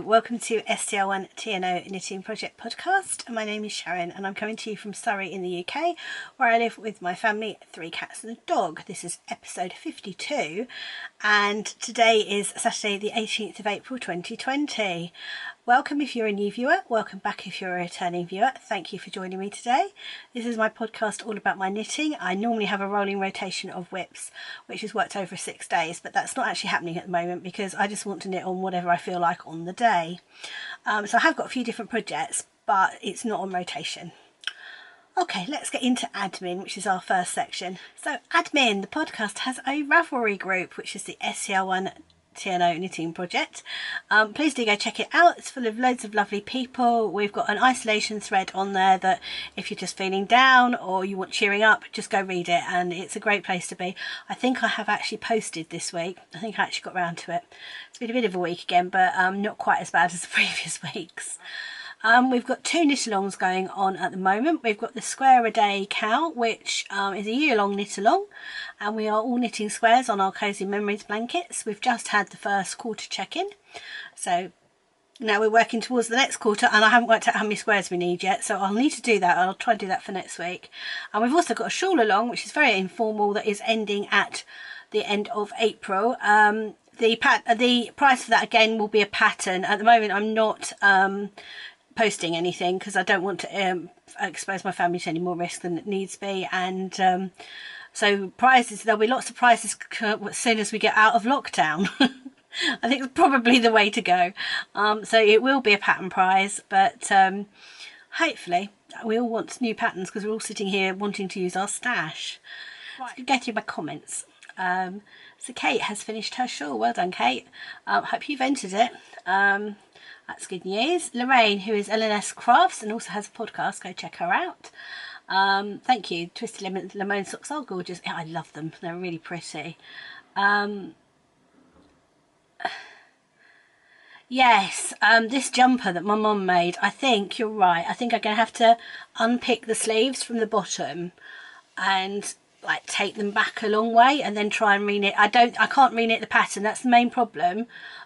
welcome to scr1tno Knitting Project Podcast. My name is Sharon and I'm coming to you from Surrey in the UK, where I live with my family, 3 cats and a dog. This is episode 52 and today is Saturday the 18th of April 2020. Welcome if you're a new viewer, welcome back if you're a returning viewer. Thank you for joining me today. This is my podcast all about my knitting. I normally have a rolling rotation of whips, which is worked over 6 days, but that's not actually happening at the moment because I just want to knit on whatever I feel like on the day. So I have got a few different projects, but it's not on rotation. Okay, let's get into admin, which is our first section. So admin, the podcast has a Ravelry group, which is the scr1tno knitting project. Please do go check it out. It's full of loads of lovely people. We've got an isolation thread on there that if you're just feeling down or you want cheering up, just go read it, and it's a great place to be. I think I have actually posted this week. I think I actually got round to it. It's been a bit of a week again, but not quite as bad as the previous weeks. We've got 2 knit-alongs going on at the moment. We've got the Square a Day Cow, which is a year-long knit-along, and we are all knitting squares on our Cozy Memories blankets. We've just had the first quarter check-in, so now we're working towards the next quarter, and I haven't worked out how many squares we need yet, so I'll need to do that. I'll try and do that for next week. And we've also got a shawl along, which is very informal, that is ending at the end of April. The price for that, again, will be a pattern. At the moment, I'm not posting anything because I don't want to expose my family to any more risk than it needs be, and so prizes, there'll be lots of prizes as soon as we get out of lockdown. I think it's probably the way to go. So it will be a pattern prize, but hopefully we all want new patterns because we're all sitting here wanting to use our stash. Right. So go through my comments. So Kate has finished her shawl. Well done, Kate. Hope you've entered it. That's good news. Lorraine, who is LNS Crafts and also has a podcast, go check her out. Thank you. Twisted Lemone socks are gorgeous. Yeah, I love them. They're really pretty. Yes, this jumper that my mum made, I think you're right. I think I'm going to have to unpick the sleeves from the bottom and like take them back a long way and then try and reknit. I can't reknit the pattern. That's the main problem.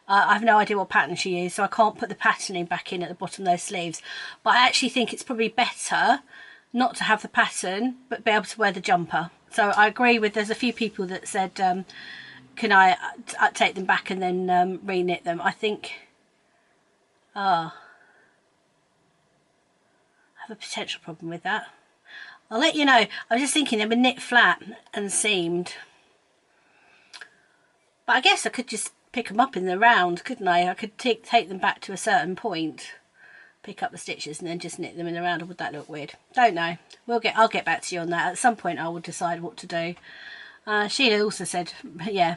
I have no idea what pattern she used, so I can't put the patterning back in at the bottom of those sleeves. But I actually think it's probably better not to have the pattern, but be able to wear the jumper. So I agree with, there's a few people that said, can I take them back and then reknit them? I think, I have a potential problem with that. I'll let you know. I was just thinking they were knit flat and seamed. But I guess I could just pick them up in the round, couldn't I? I could take them back to a certain point, pick up the stitches and then just knit them in the round, or would that look weird? Don't know. I'll get back to you on that. At some point I will decide what to do. Sheila also said, yeah,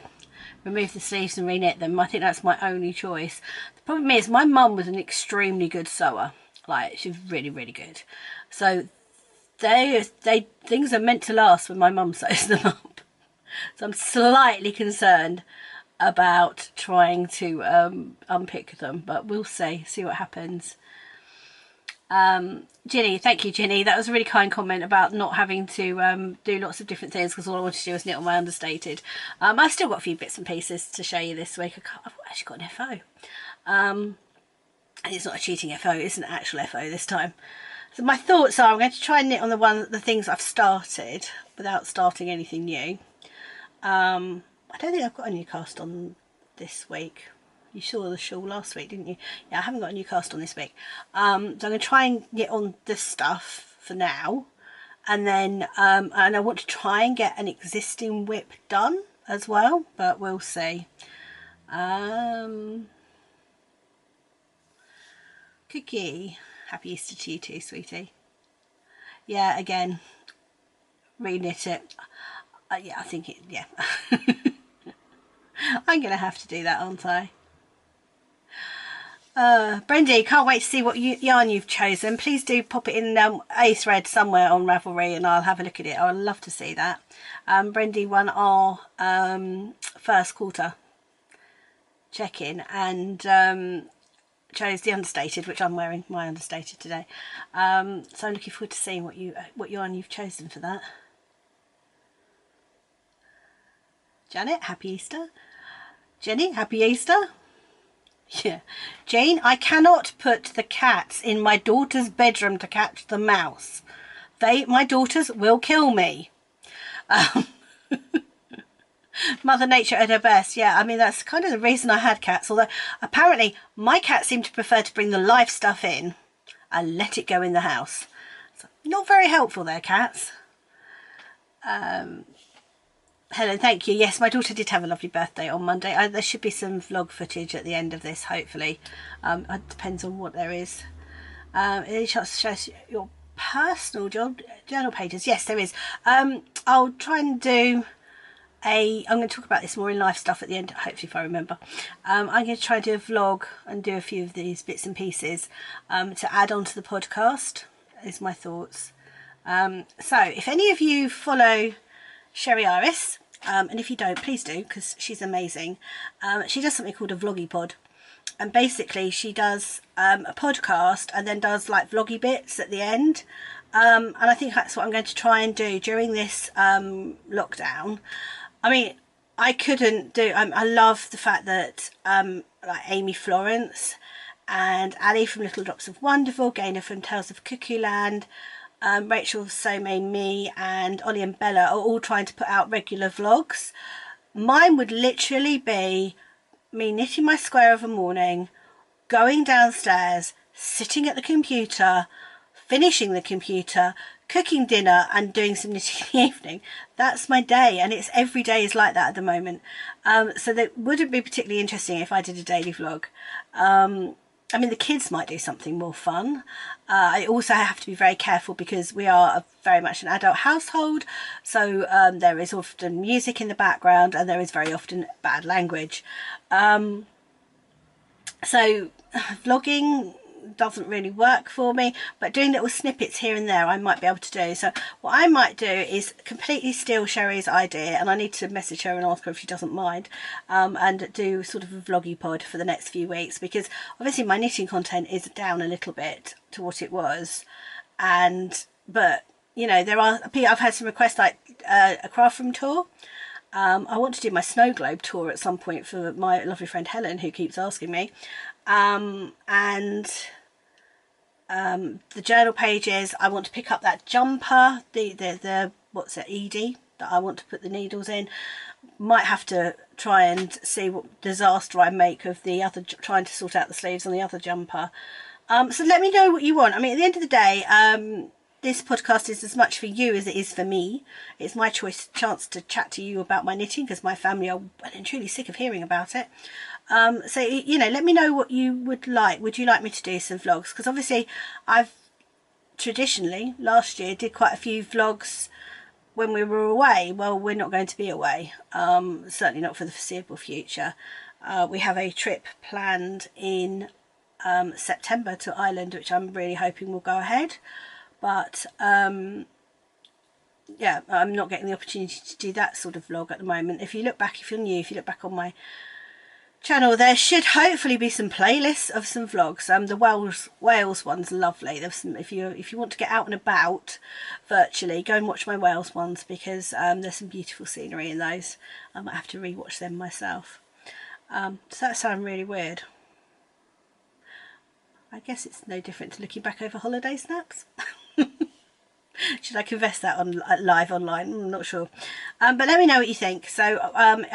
remove the sleeves and reknit them. I think that's my only choice. The problem is my mum was an extremely good sewer. Like, she was really, really good. So things are meant to last when my mum sews them up. So I'm slightly concerned about trying to unpick them, but we'll see what happens. Ginny, thank you, Ginny. That was a really kind comment about not having to do lots of different things because all I wanted to do was knit on my Understated. I've still got a few bits and pieces to show you this week. I've actually got an FO. And it's not a cheating FO, it's an actual FO this time. So my thoughts are I'm going to try and knit on the things I've started without starting anything new. I don't think I've got a new cast on this week. You saw the shawl last week, didn't you? Yeah, I haven't got a new cast on this week. So I'm going to try and get on this stuff for now. And then and I want to try and get an existing whip done as well, but we'll see. Cookie, happy Easter to you too, sweetie. Yeah, again, reknit it. Yeah, I think it, yeah. I'm going to have to do that, aren't I? Brendy, can't wait to see what yarn you've chosen. Please do pop it in a thread somewhere on Ravelry and I'll have a look at it. I'd love to see that. Brendy won our first quarter check-in and chose the Understated, which I'm wearing my Understated today. So I'm looking forward to seeing what yarn you've chosen for that. Janet, happy Easter. Jenny, happy Easter. Yeah. Jane, I cannot put the cats in my daughter's bedroom to catch the mouse. My daughters will kill me. Mother Nature at her best. Yeah, I mean, that's kind of the reason I had cats. Although, apparently, my cats seem to prefer to bring the live stuff in and let it go in the house. So, not very helpful there, cats. Helen, thank you. Yes, my daughter did have a lovely birthday on Monday. There should be some vlog footage at the end of this, hopefully. It depends on what there is. Any chance to show your personal journal pages? Yes, there is. I'll try and do I'm going to talk about this more in life stuff at the end, hopefully, if I remember. I'm going to try and do a vlog and do a few of these bits and pieces to add on to the podcast, is my thoughts. So if any of you follow Sherry Iris, and if you don't, please do, because she's amazing. She does something called a vloggy pod, and basically she does a podcast and then does like vloggy bits at the end. And I think that's what I'm going to try and do during this lockdown. I mean, I couldn't do, I love the fact that like Amy Florence and Ali from Little Drops of Wonderful, Gaynor from Tales of Cuckoo Land, Rachel So May Me and Ollie and Bella are all trying to put out regular vlogs. Mine would literally be me knitting my square of a morning, going downstairs, sitting at the computer, finishing the computer, cooking dinner and doing some knitting in the evening. That's my day, and it's every day is like that at the moment. So that wouldn't be particularly interesting if I did a daily vlog. I mean, the kids might do something more fun. I also have to be very careful because we are very much an adult household, so there is often music in the background and there is very often bad language. So vlogging doesn't really work for me, but doing little snippets here and there I might be able to do. So what I might do is completely steal Sherry's idea, and I need to message her and ask her if she doesn't mind, and do sort of a vloggy pod for the next few weeks, because obviously my knitting content is down a little bit to what it was, but you know, I've had some requests like a craft room tour. I want to do my snow globe tour at some point for my lovely friend Helen, who keeps asking me. The journal pages, I want to pick up that jumper, the what's it, Edie, that I want to put the needles in. Might have to try and see what disaster I make of the other, trying to sort out the sleeves on the other jumper. So let me know what you want. I mean, at the end of the day, this podcast is as much for you as it is for me. It's my chance to chat to you about my knitting, because my family are well and truly sick of hearing about it. So, you know, let me know what you would like. Would you like me to do some vlogs? Because obviously I've traditionally, last year, did quite a few vlogs when we were away. Well, we're not going to be away, certainly not for the foreseeable future. We have a trip planned in September to Ireland, which I'm really hoping will go ahead. But yeah, I'm not getting the opportunity to do that sort of vlog at the moment. If you look back, if you're new, if you look back on my channel, there should hopefully be some playlists of some vlogs. The Wales one's lovely. There's some, if you want to get out and about virtually, go and watch my Wales ones, because there's some beautiful scenery in those. I might have to rewatch them myself. Does that sound really weird? I guess it's no different to looking back over holiday snaps. Should I confess that on live online? I'm not sure. But let me know what you think. So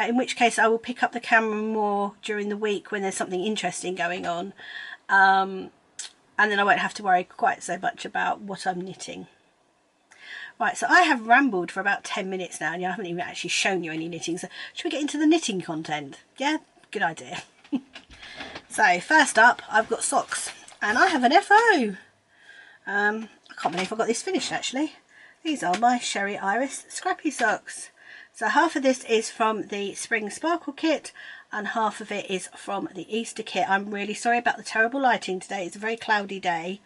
in which case I will pick up the camera more during the week when there's something interesting going on. And then I won't have to worry quite so much about what I'm knitting. Right, so I have rambled for about 10 minutes now, and I haven't even actually shown you any knitting. So should we get into the knitting content? Yeah, good idea. So first up, I've got socks, and I have an FO. I can't believe I got this finished actually. These are my Sherry Iris Scrappy Socks. So half of this is from the Spring Sparkle kit and half of it is from the Easter kit. I'm really sorry about the terrible lighting today. It's a very cloudy day,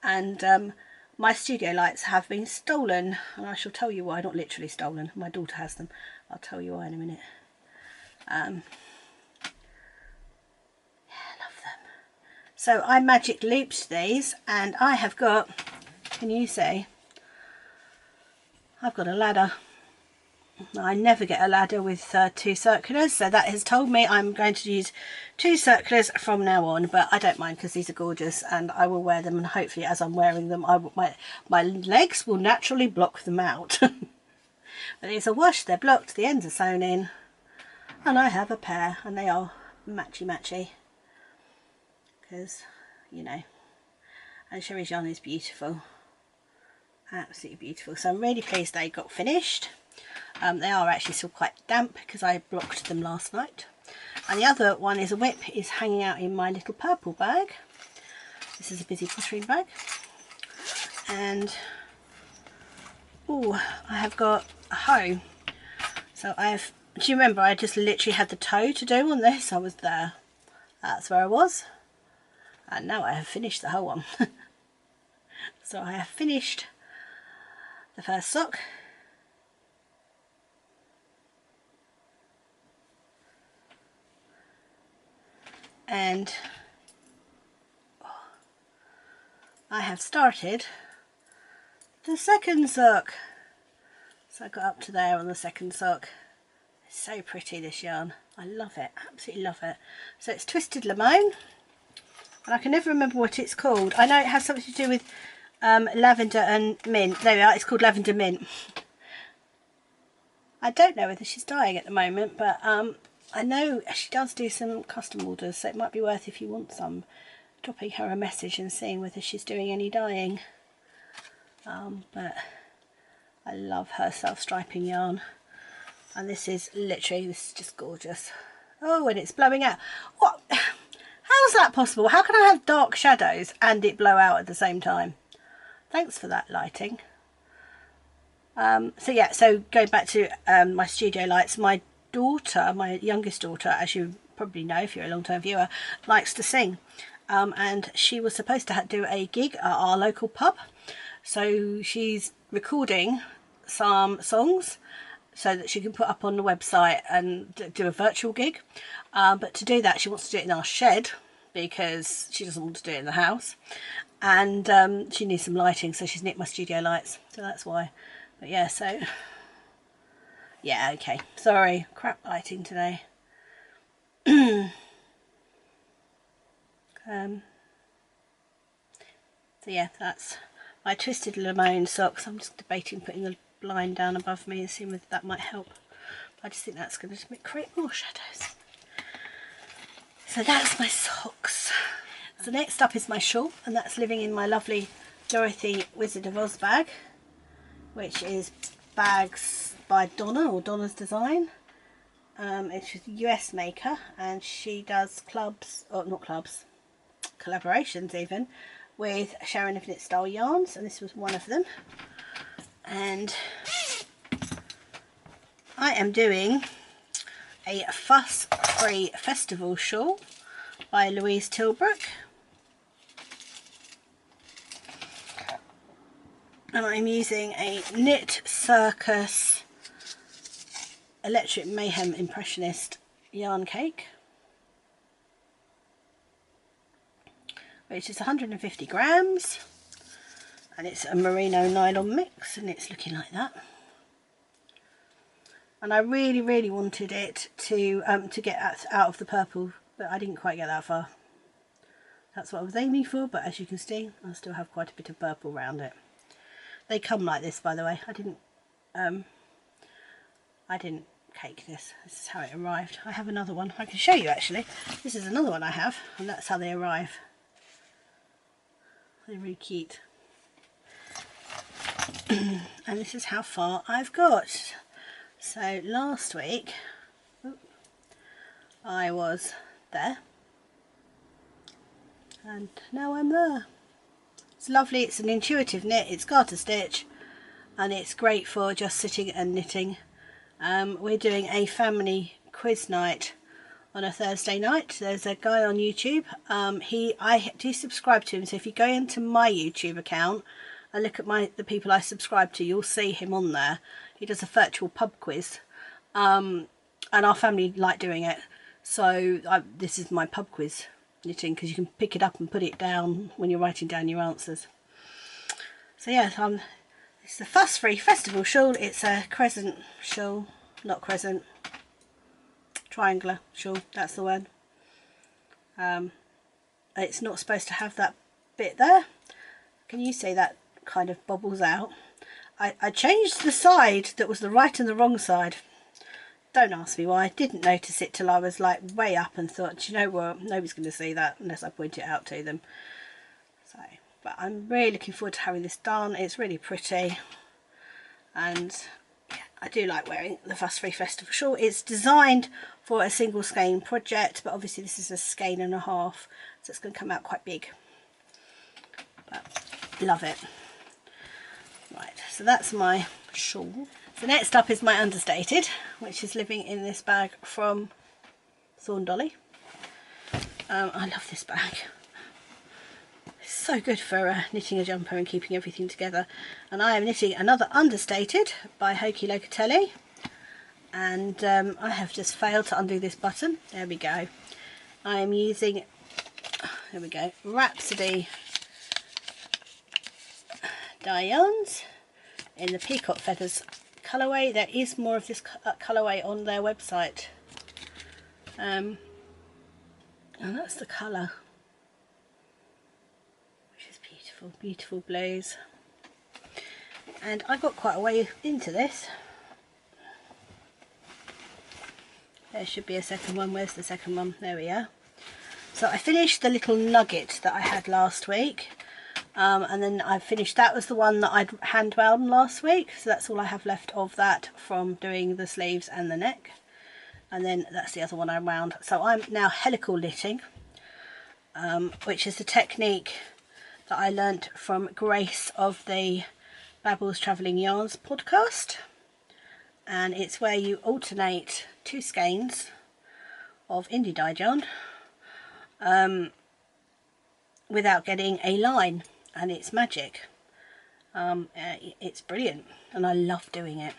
and my studio lights have been stolen, and I shall tell you why. Not literally stolen, my daughter has them. I'll tell you why in a minute. So I magic looped these, and I have got, can you see, I've got a ladder. I never get a ladder with 2 circulars, so that has told me I'm going to use 2 circulars from now on, but I don't mind because these are gorgeous and I will wear them, and hopefully as I'm wearing them my legs will naturally block them out. But it's a wash, they're blocked, the ends are sewn in, and I have a pair, and they are matchy because, you know, and Sherry's yarn is beautiful, absolutely beautiful. So I'm really pleased they got finished. They are actually still quite damp because I blocked them last night. And the other one is a whip, is hanging out in my little purple bag. This is a busy pottering bag. And oh, I have got a hoe. So do you remember I just literally had the toe to do on this? I was there. That's where I was. And now I have finished the whole one. So I have finished the first sock. And I have started the second sock. So I got up to there on the second sock. It's so pretty, this yarn. I love it, absolutely love it. So it's Twisted Lemone, and I can never remember what it's called. I know it has something to do with lavender and mint. There we are, it's called Lavender Mint. I don't know whether she's dyeing at the moment, but I know she does do some custom orders, so it might be worth, if you want some, dropping her a message and seeing whether she's doing any dyeing. But I love her self-striping yarn, and this is just gorgeous. Oh, and it's blowing out. What? How is that possible? How can I have dark shadows and it blow out at the same time? Thanks for that lighting. So yeah, so going back to my studio lights, my daughter, my youngest daughter, as you probably know if you're a long-term viewer, likes to sing, and she was supposed to do a gig at our local pub, so she's recording some songs so that she can put up on the website and do a virtual gig, but to do that she wants to do it in our shed because she doesn't want to do it in the house, and she needs some lighting, so she's nicked my studio lights, so that's why. But yeah, so yeah, okay, sorry, crap lighting today. So yeah, that's my Twisted Lemone socks. I'm just debating putting the blind down above me and seeing if that might help. I just think that's going to create more shadows. So that's my socks. So next up is my shawl, and that's living in my lovely Dorothy Wizard of Oz bag, which is Bags by Donna, or Donna's Design. It's a US maker, and she does collaborations even, with Sharon of Knit Style yarns, and this was one of them. And I am doing a fuss-free festival shawl by Louise Tilbrook, and I'm using a Knit Circus Electric Mayhem Impressionist yarn cake, which is 150 grams, and it's a merino nylon mix, and it's looking like that. And I really wanted it to get out of the purple, but I didn't quite get that far. That's what I was aiming for, but as you can see, I still have quite a bit of purple around it. They come like this, by the way. I didn't cake this. This is how it arrived. I have another one. I can show you actually. This is another one I have, and that's how they arrive. They're really cute. And this is how far I've got. So last week I was there, and now I'm there. It's lovely. It's an intuitive knit. It's garter stitch, and it's great for just sitting and knitting. We're doing a family quiz night on a Thursday night. There's a guy on YouTube. I do subscribe to him, so if you go into my YouTube account and look at the people I subscribe to, you'll see him on there. He does a virtual pub quiz, and our family like doing it. So this is my pub quiz knitting, because you can pick it up and put it down when you're writing down your answers. So yeah, It's the Fuss Free Festival shawl. It's a crescent shawl, not crescent, triangular shawl, that's the word. It's not supposed to have that bit there. Can you see that kind of bobbles out? I changed the side that was the right and the wrong side. Don't ask me why. I didn't notice it till I was like way up and thought, you know what, nobody's going to see that unless I point it out to them. So, but I'm really looking forward to having this done. It's really pretty, and yeah, I do like wearing the Fuss Free Festival shawl. It's designed for a single skein project, but obviously this is a skein and a half, so it's going to come out quite big. But love it. Right, so that's my shawl. So next up is my Understated, which is living in this bag from Thorn Dolly. I love this bag. It's so good for knitting a jumper and keeping everything together. And I am knitting another Understated by Hokey Locatelli. And I have just failed to undo this button. There we go. I am using, there we go, Rhapsody dye yarns in the Peacock Feathers colourway. There is more of this colourway on their website, and that's the colour, which is beautiful, beautiful blues. And I got quite a way into this. There should be a second one. Where's the second one? There we are. So I finished the little nugget that I had last week. And then I finished, that was the one that I'd hand wound last week, so that's all I have left of that from doing the sleeves and the neck. And then that's the other one I wound. So I'm now helical knitting, which is the technique that I learnt from Grace of the Babbles Travelling Yarns podcast. And it's where you alternate 2 skeins of indie dyed yarn without getting a line. And it's magic. It's brilliant, and I love doing it.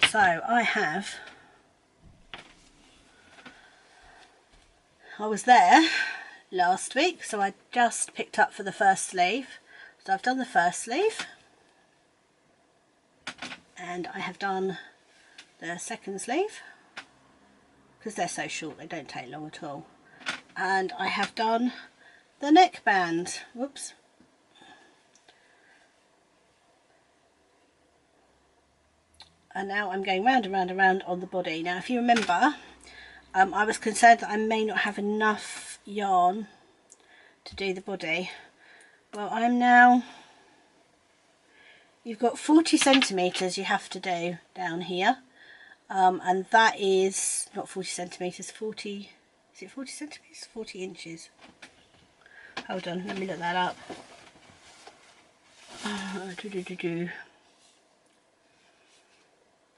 So I was there last week, so I just picked up for the first sleeve. So I've done the first sleeve, and I have done the second sleeve, because they're so short they don't take long at all. And I have done the neckband. Whoops. And now I'm going round and round and round on the body. Now, if you remember, I was concerned that I may not have enough yarn to do the body. Well, I'm now, you've got 40 centimetres you have to do down here. And that is, not 40 centimetres, 40, is it 40 centimetres? 40 inches. Hold on, let me look that up.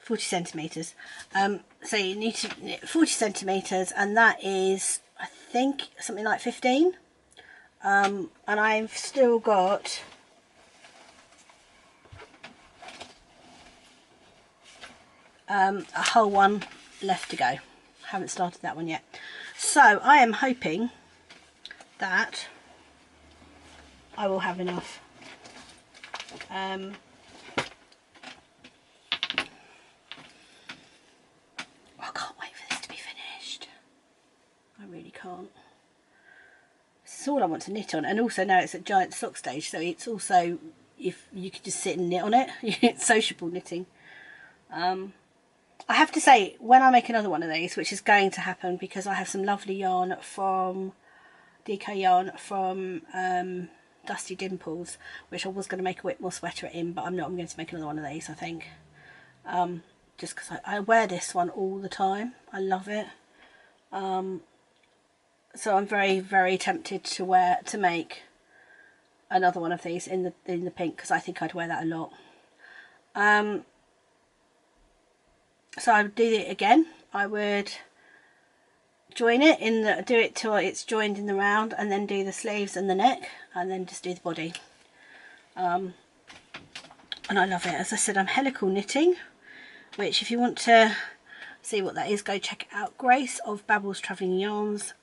40 centimetres. So you need to knit 40 centimetres, and that is, I think, something like 15. And I've still got a whole one left to go. Haven't started that one yet. So I am hoping that I will have enough. Really can't. This is all I want to knit on, and also now it's at giant sock stage, so it's also, if you could just sit and knit on it, it's sociable knitting. I have to say, when I make another one of these, which is going to happen because I have some lovely yarn from DK yarn from Dusty Dimples, which I was going to make a Whitmore sweater in, but I'm not. I'm going to make another one of these, I think, just because I wear this one all the time. I love it. So I'm very, very tempted to make another one of these in the pink, because I think I'd wear that a lot. So I would do it again. I would join it do it till it's joined in the round, and then do the sleeves and the neck, and then just do the body. And I love it. As I said, I'm helical knitting, which, if you want to see what that is, go check it out. Grace of Babbles Travelling Yarns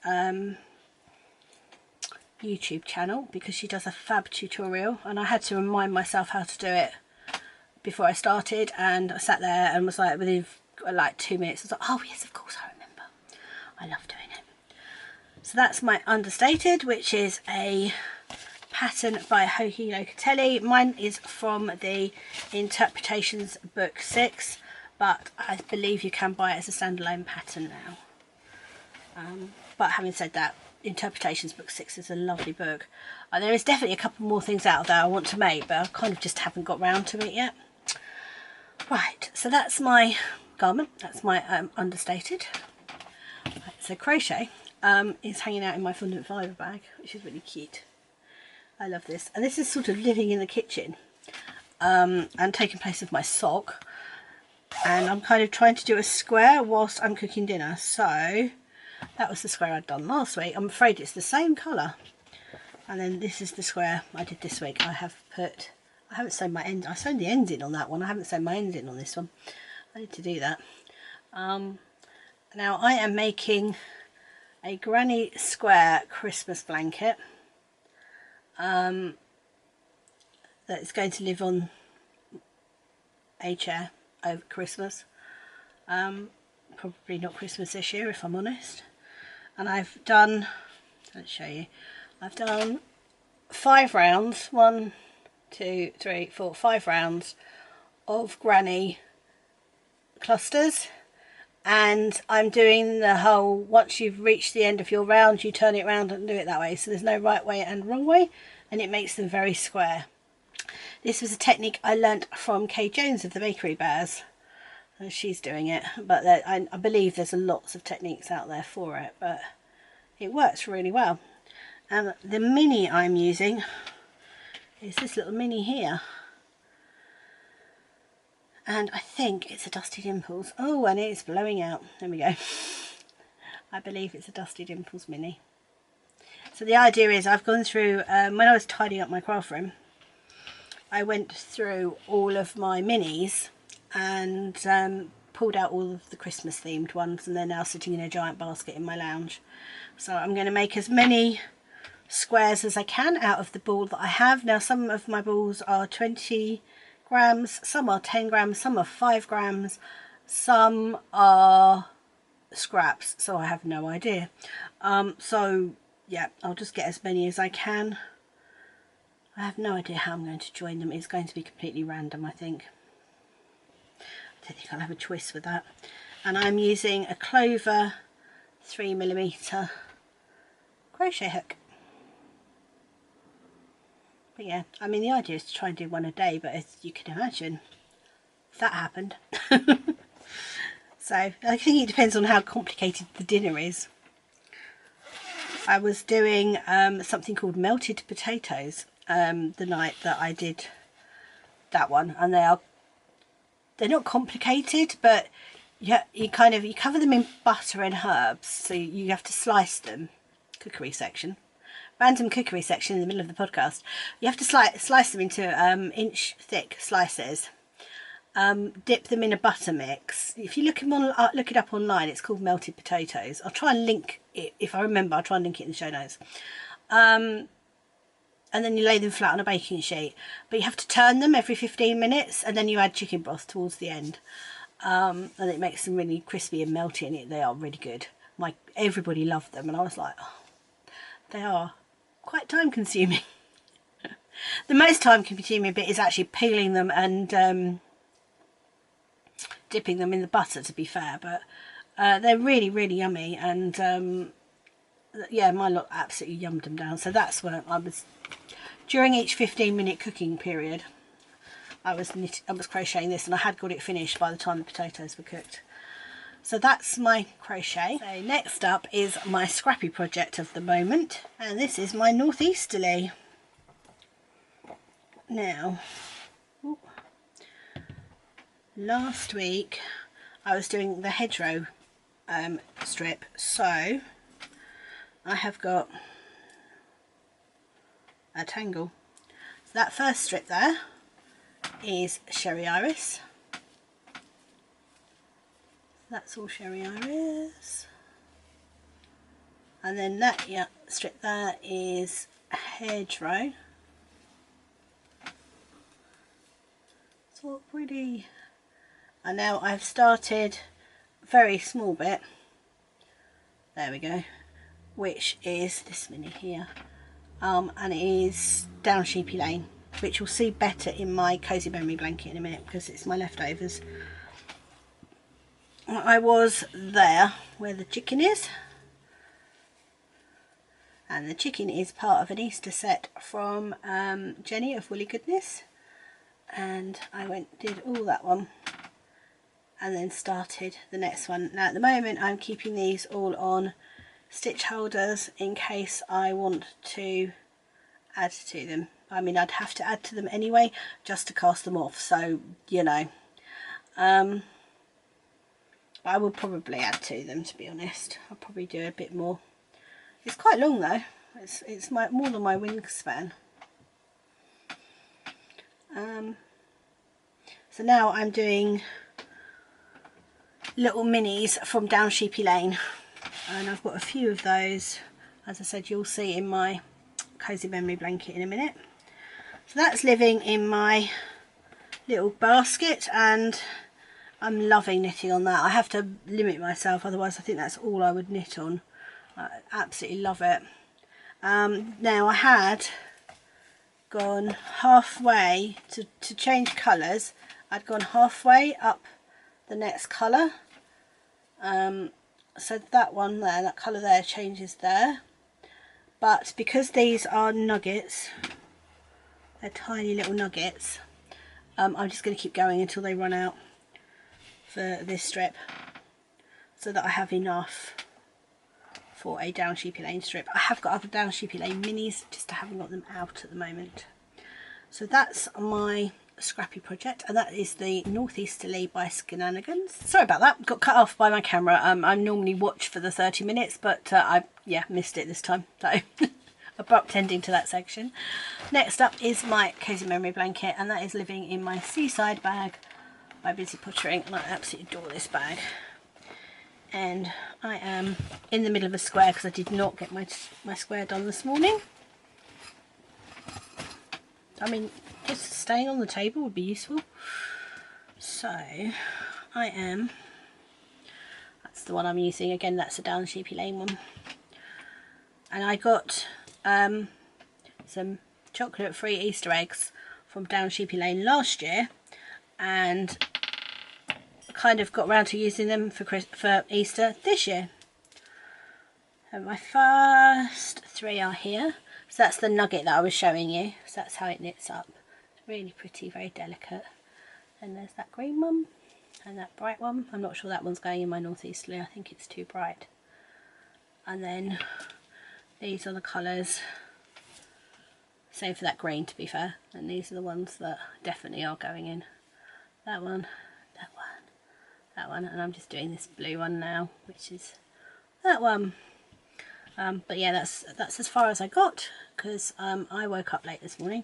YouTube channel, because she does a fab tutorial, and I had to remind myself how to do it before I started, and I sat there and was like, within like 2 minutes, I was like, oh yes, of course I remember. I love doing it. So that's my Understated, which is a pattern by Hoki Locatelli. Mine is from the Interpretations book 6, but I believe you can buy it as a standalone pattern now. But having said that, Interpretations book 6 is a lovely book. There is definitely a couple more things out there I want to make, but I kind of just haven't got round to it yet. Right, so that's my garment. That's my Understated. Right, so Crochet is hanging out in my fondant fibre bag, which is really cute. I love this, and this is sort of living in the kitchen and taking place of my sock, and I'm kind of trying to do a square whilst I'm cooking dinner. So that was the square I'd done last week. I'm afraid it's the same colour, and then this is the square I did this week. I haven't sewn my ends. I sewn the ends in on that one. I haven't sewn my ends in on this one. I need to do that. Now I am making a granny square Christmas blanket that is going to live on a chair over Christmas. Probably not Christmas this year, if I'm honest. And I've done, let's show you, I've done 5 rounds, 1, 2, 3, 4, 5 rounds of granny clusters, and I'm doing the whole, once you've reached the end of your round, you turn it around and do it that way, so there's no right way and wrong way, and it makes them very square. This was a technique I learnt from Kay Jones of the Bakery Bears. She's doing it, but I believe there's lots of techniques out there for it, but it works really well. And the mini I'm using is this little mini here, and I think it's a Dusty Dimples. Oh, and it's blowing out. There we go. I believe it's a Dusty Dimples mini. So the idea is, I've gone through, when I was tidying up my craft room, I went through all of my minis and pulled out all of the Christmas themed ones, and they're now sitting in a giant basket in my lounge. So I'm going to make as many squares as I can out of the ball that I have. Now some of my balls are 20 grams, some are 10 grams, some are 5 grams, some are scraps, so I have no idea. So yeah, I'll just get as many as I can. I have no idea how I'm going to join them. It's going to be completely random, I think. I don't think I'll have a choice with that. And I'm using a Clover 3mm crochet hook. But yeah, I mean, the idea is to try and do one a day, but as you can imagine, if that happened. So I think it depends on how complicated the dinner is. I was doing something called melted potatoes the night that I did that one, and they're not complicated, but you cover them in butter and herbs, so you have to slice them. Cookery section, random cookery section in the middle of the podcast. You have to slice them into inch thick slices. Dip them in a butter mix. If you look it up online, it's called melted potatoes. I'll try and link it, if I remember, I'll try and link it in the show notes. And then you lay them flat on a baking sheet, but you have to turn them every 15 minutes, and then you add chicken broth towards the end, and it makes them really crispy and melty, and they are really good. Everybody loved them, and I was like, oh, they are quite time consuming. The most time consuming bit is actually peeling them and dipping them in the butter, to be fair, but they're really, really yummy, and yeah, my lot absolutely yummed them down. So that's where I was, during each 15-minute cooking period, I was crocheting this, and I had got it finished by the time the potatoes were cooked. So that's my crochet. So next up is my scrappy project of the moment, and this is my northeasterly. Now, last week I was doing the hedgerow strip, so I have got a tangle. So that first strip there is Sherry Iris. That's all Sherry Iris. And then that strip there is hedgerow. So pretty. And now I've started a very small bit, there we go, which is this mini here, and it is down Sheepy Lane, which you'll see better in my cozy memory blanket in a minute because it's my leftovers. I was there where the chicken is, and the chicken is part of an Easter set from Jenny of Woolly Goodness, and I did all that one and then started the next one. Now at the moment I'm keeping these all on stitch holders in case I want to add to them. I mean, I'd have to add to them anyway just to cast them off, so you know, I will probably add to them, to be honest. I'll probably do a bit more. It's quite long though, it's more than my wingspan. So now I'm doing little minis from down Sheepy Lane, and I've got a few of those, as I said, you'll see in my cozy memory blanket in a minute. So that's living in my little basket, and I'm loving knitting on that. I have to limit myself, otherwise I think that's all I would knit on. I absolutely love it. Now I had gone halfway to change colours. I'd gone halfway up the next colour, so that one there, that colour there changes there, but because these are nuggets, they're tiny little nuggets, I'm just going to keep going until they run out for this strip, so that I have enough for a down Sheepy Lane strip. I have got other down Sheepy Lane minis, just I haven't got them out at the moment. So that's my Scrappy project, and that is the Northeasterly by Shenanigans. Sorry about that, got cut off by my camera. I normally watch for the 30 minutes, but I missed it this time, so abrupt ending to that section. Next up is my cozy memory blanket, and that is living in my Seaside bag by Busy Pottering, and I absolutely adore this bag. And I am in the middle of a square because I did not get my square done this morning. I mean, just staying on the table would be useful. So that's the one I'm using again. That's a down Sheepy Lane one, and I got some chocolate free Easter eggs from down Sheepy Lane last year, and kind of got around to using them for Easter this year. And my first three are here. So that's the nugget that I was showing you. So that's how it knits up. It's really pretty, very delicate. And there's that green one and that bright one. I'm not sure that one's going in my Northeasterly. I think it's too bright. And then these are the colours. Same for that green, to be fair. And these are the ones that definitely are going in. That one, that one, that one. And I'm just doing this blue one now, which is that one. But yeah, that's as far as I got, because I woke up late this morning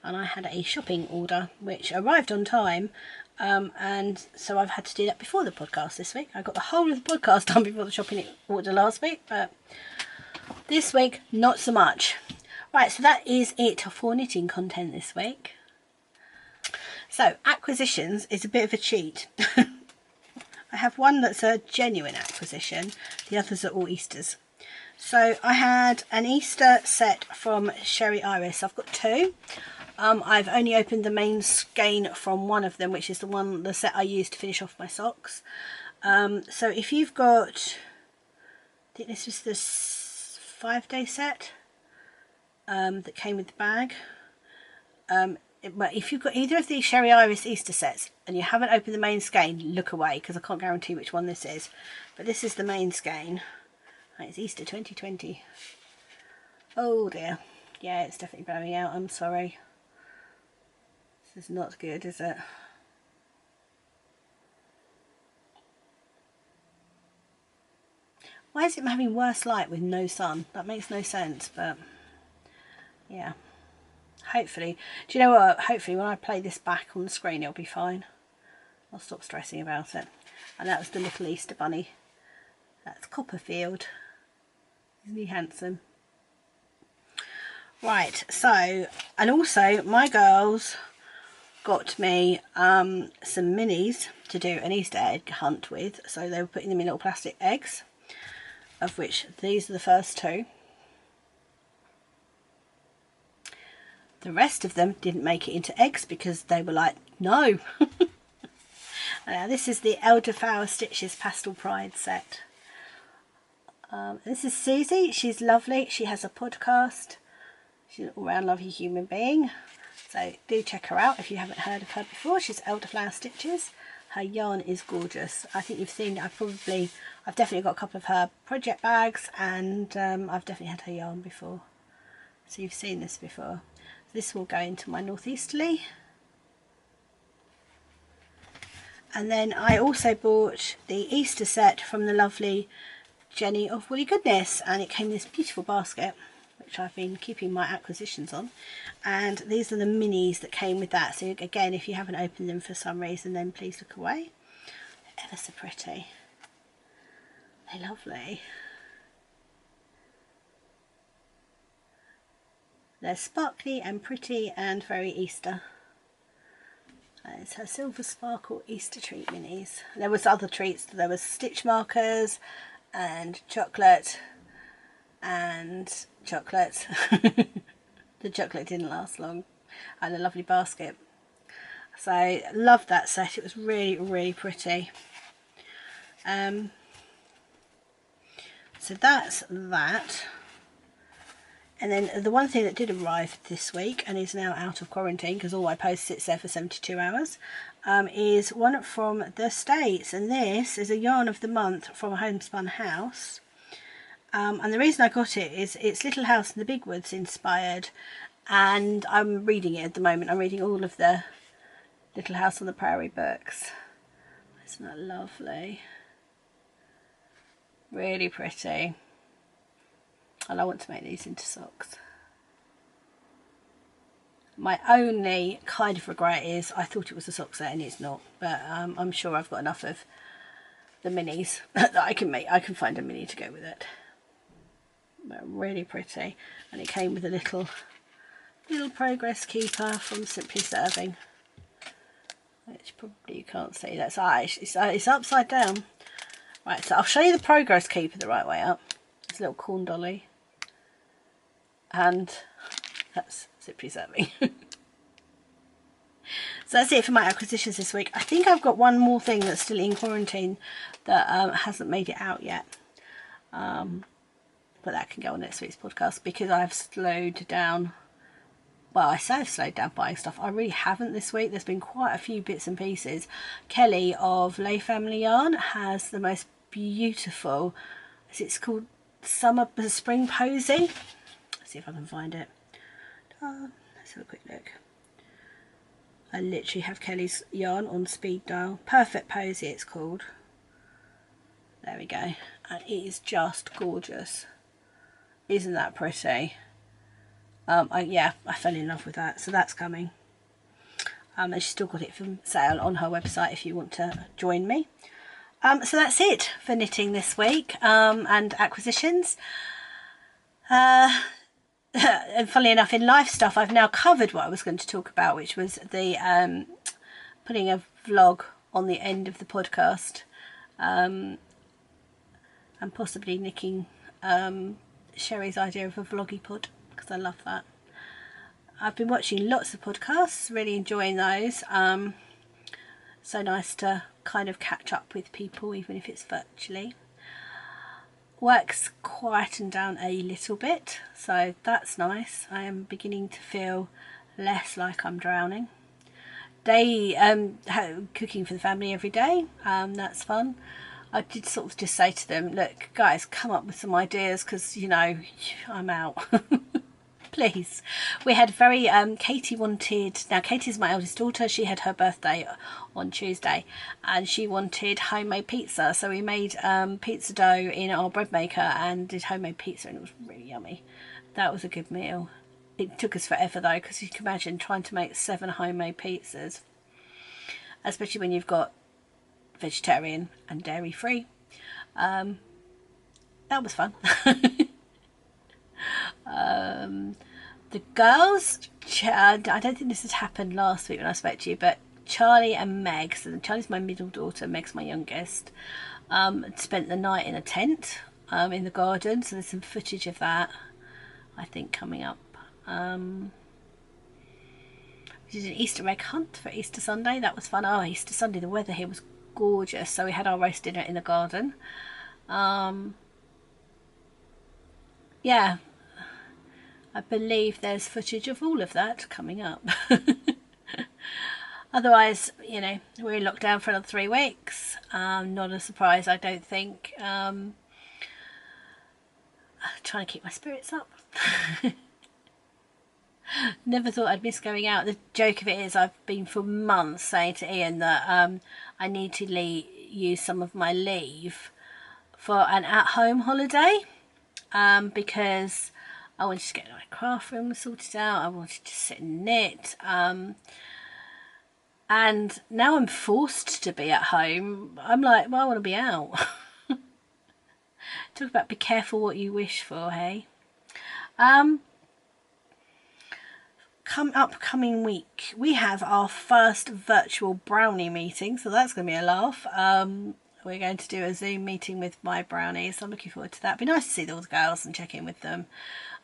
and I had a shopping order which arrived on time, and so I've had to do that before the podcast this week. I got the whole of the podcast done before the shopping order last week, but this week not so much. Right, so that is it for knitting content this week. So acquisitions is a bit of a cheat. I have one that's a genuine acquisition, the others are all Easters. So I had an Easter set from Sherry Iris. I've got two. I've only opened the main skein from one of them, which is the set I used to finish off my socks. So if you've got, I think this was the 5-day set that came with the bag. But if you've got either of these Sherry Iris Easter sets and you haven't opened the main skein, look away, because I can't guarantee which one this is. But this is the main skein. It's Easter 2020. Oh dear. Yeah, it's definitely blowing out. I'm sorry. This is not good, is it? Why is it having worse light with no sun? That makes no sense, but yeah. Hopefully. Do you know what? Hopefully when I play this back on the screen it'll be fine. I'll stop stressing about it. And that was the little Easter bunny. That's Copperfield. Isn't he handsome? Right, so, and also my girls got me some minis to do an Easter egg hunt with. So they were putting them in little plastic eggs, of which these are the first two. The rest of them didn't make it into eggs because they were like, no. This is the Elderflower Stitches Pastel Pride set. This is Susie. She's lovely. She has a podcast. She's an all-round lovely human being. So do check her out if you haven't heard of her before. She's Elderflower Stitches. Her yarn is gorgeous. I think you've seen, I've definitely got a couple of her project bags, and I've definitely had her yarn before. So you've seen this before. This will go into my northeasterly. And then I also bought the Easter set from the lovely Jenny of Woolly Goodness, and it came in this beautiful basket, which I've been keeping my acquisitions on. And these are the minis that came with that. So again, if you haven't opened them for some reason, then please look away. They're ever so pretty. They're lovely. They're sparkly and pretty and very Easter. It's her Silver Sparkle Easter treat minis. There was other treats. There was stitch markers and chocolate and chocolate. The chocolate didn't last long. And a lovely basket. So I loved that set. It was really, really pretty. So that's that. And then the one thing that did arrive this week and is now out of quarantine because all my post sits there for 72 hours is one from the States. And this is a yarn of the month from a Homespun House. And the reason I got it is it's Little House in the Big Woods inspired. And I'm reading it at the moment. I'm reading all of the Little House on the Prairie books. Isn't that lovely? Really pretty. And I want to make these into socks. My only kind of regret is I thought it was a sock set and it's not. But I'm sure I've got enough of the minis that I can make. I can find a mini to go with it. But really pretty. And it came with a little progress keeper from Simply Serving. Which probably you can't see. That's it's upside down. Right, so I'll show you the progress keeper the right way up. It's a little corn dolly. And that's Simply Serving. So that's it for my acquisitions this week. I think I've got one more thing that's still in quarantine that hasn't made it out yet. But that can go on next week's podcast because I've slowed down. Well, I say I've slowed down buying stuff. I really haven't this week. There's been quite a few bits and pieces. Kelly of Lay Family Yarn has the most beautiful, it's called Spring Posy. Let's see if I can find it. Let's have a quick look. I literally have Kelly's yarn on speed dial. Perfect Posy it's called. There we go. And it is just gorgeous. Isn't that pretty? Yeah, I fell in love with that. So that's coming. And she's still got it for sale on her website if you want to join me. So that's it for knitting this week and acquisitions. And funnily enough, in life stuff, I've now covered what I was going to talk about, which was the putting a vlog on the end of the podcast and possibly nicking Sherry's idea of a vloggy pod because I love that. I've been watching lots of podcasts, really enjoying those. So nice to kind of catch up with people, even if it's virtually. Work's quietened down a little bit, so that's nice. I am beginning to feel less like I'm drowning. Cooking for the family every day, that's fun. I did sort of just say to them, look guys, come up with some ideas because you know I'm out. Please. We had very Katie wanted, now Katie's my eldest daughter, she had her birthday on Tuesday and she wanted homemade pizza, so we made pizza dough in our bread maker and did homemade pizza and it was really yummy. That was a good meal. It took us forever though, because you can imagine trying to make 7 homemade pizzas, especially when you've got vegetarian and dairy free. That was fun. The girls, I don't think this had happened last week when I spoke to you, but Charlie and Meg, so Charlie's my middle daughter, Meg's my youngest, spent the night in a tent in the garden, so there's some footage of that, I think, coming up. We did an Easter egg hunt for Easter Sunday. That was fun. Oh, Easter Sunday, the weather here was gorgeous, so we had our roast dinner in the garden. Yeah, I believe there's footage of all of that coming up. Otherwise, you know, we're in lockdown for another 3 weeks. Not a surprise, I don't think. Trying to keep my spirits up. Never thought I'd miss going out. The joke of it is I've been for months saying to Ian that I need to use some of my leave for an at-home holiday, because I wanted to get my craft room sorted out. I wanted to sit and knit. And now I'm forced to be at home. I'm like, well, I want to be out. Talk about be careful what you wish for, hey? Upcoming week, we have our first virtual brownie meeting, so that's going to be a laugh. We're going to do a Zoom meeting with my brownies. I'm looking forward to that. It'd be nice to see those girls and check in with them.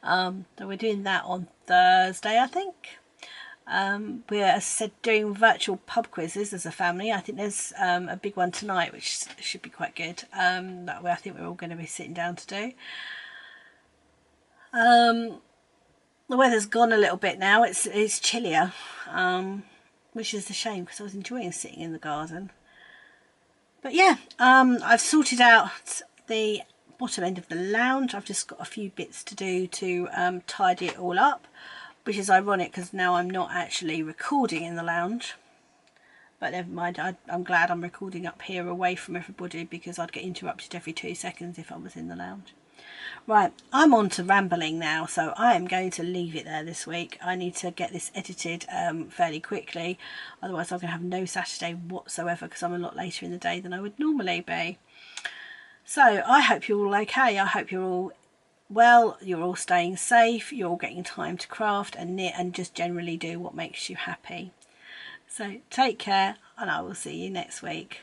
So we're doing that on Thursday, I think. We're, as I said, doing virtual pub quizzes as a family. I think there's a big one tonight, which should be quite good. That way I think we're all going to be sitting down to do. The weather's gone a little bit now. It's chillier, which is a shame because I was enjoying sitting in the garden. But yeah, I've sorted out the bottom end of the lounge. I've just got a few bits to do to tidy it all up, which is ironic because now I'm not actually recording in the lounge. But never mind, I'm glad I'm recording up here away from everybody, because I'd get interrupted every 2 seconds if I was in the lounge. Right, I'm on to rambling now, so I am going to leave it there this week. I need to get this edited fairly quickly, otherwise I'm going to have no Saturday whatsoever, because I'm a lot later in the day than I would normally be. So I hope you're all okay. I hope you're all well, you're all staying safe, you're all getting time to craft and knit and just generally do what makes you happy. So take care, and I will see you next week.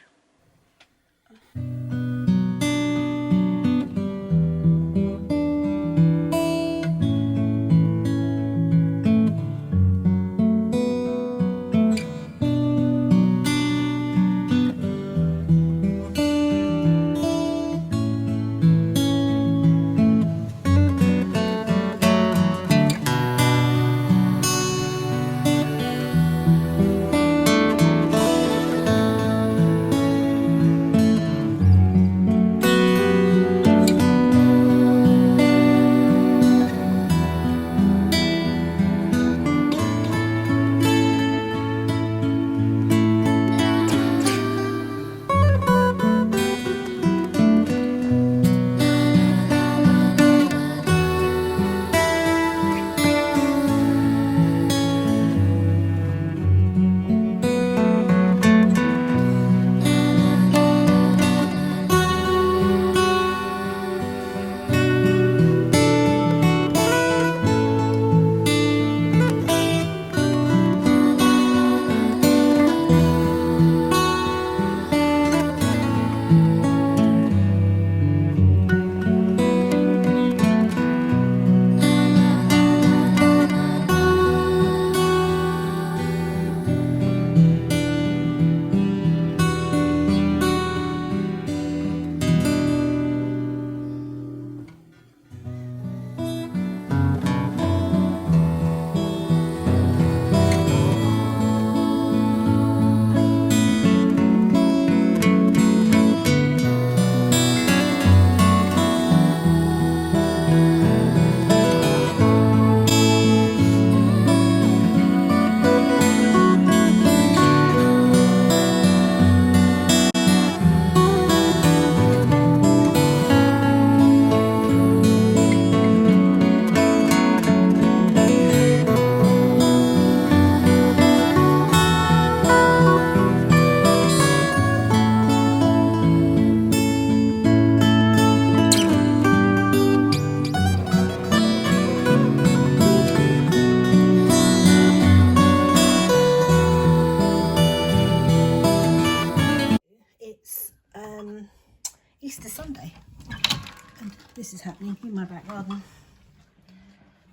my back garden.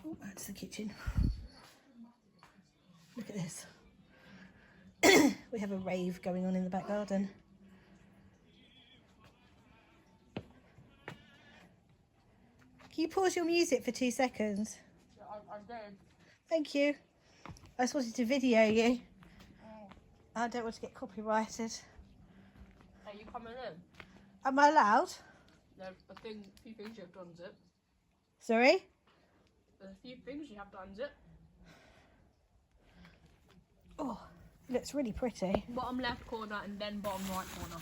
Oh, that's the kitchen. Look at this. We have a rave going on in the back garden. Can you pause your music for 2 seconds? Yeah, I did. Thank you. I just wanted to video you. I don't want to get copyrighted. Are you coming in? Am I allowed? There's a few things you have to unzip. Sorry? There's a few things you have to unzip. Oh, it looks really pretty. Bottom left corner and then bottom right corner.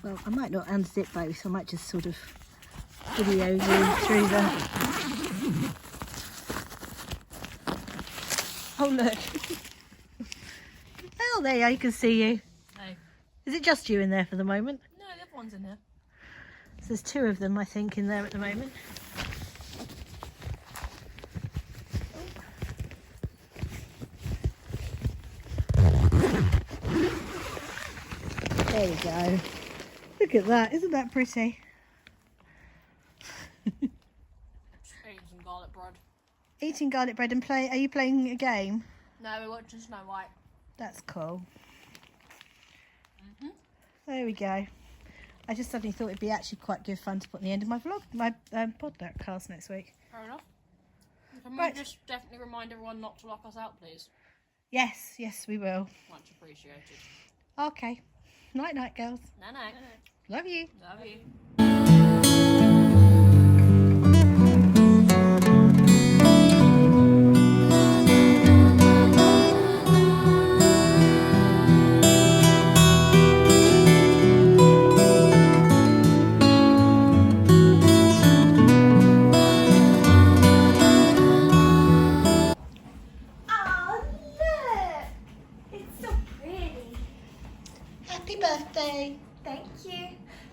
Well, I might not unzip both. I might just sort of video you through the... Oh, look. Oh, there you are. You can see you. Hey. Is it just you in there for the moment? No, everyone's in here. So there's 2 of them, I think, in there at the moment. There we go. Look at that. Isn't that pretty? Just eating some garlic bread. Eating garlic bread and play. Are you playing a game? No, we're watching Snow White. That's cool. There we go. I just suddenly thought it'd be actually quite good fun to put in the end of my vlog, my podcast next week. Fair enough. Can Right. we just definitely remind everyone not to lock us out, please? Yes, yes, we will. Much appreciated. Okay. Night, night, girls. No, no. Love you. Love you. Happy birthday. Thank you.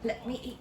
Let me eat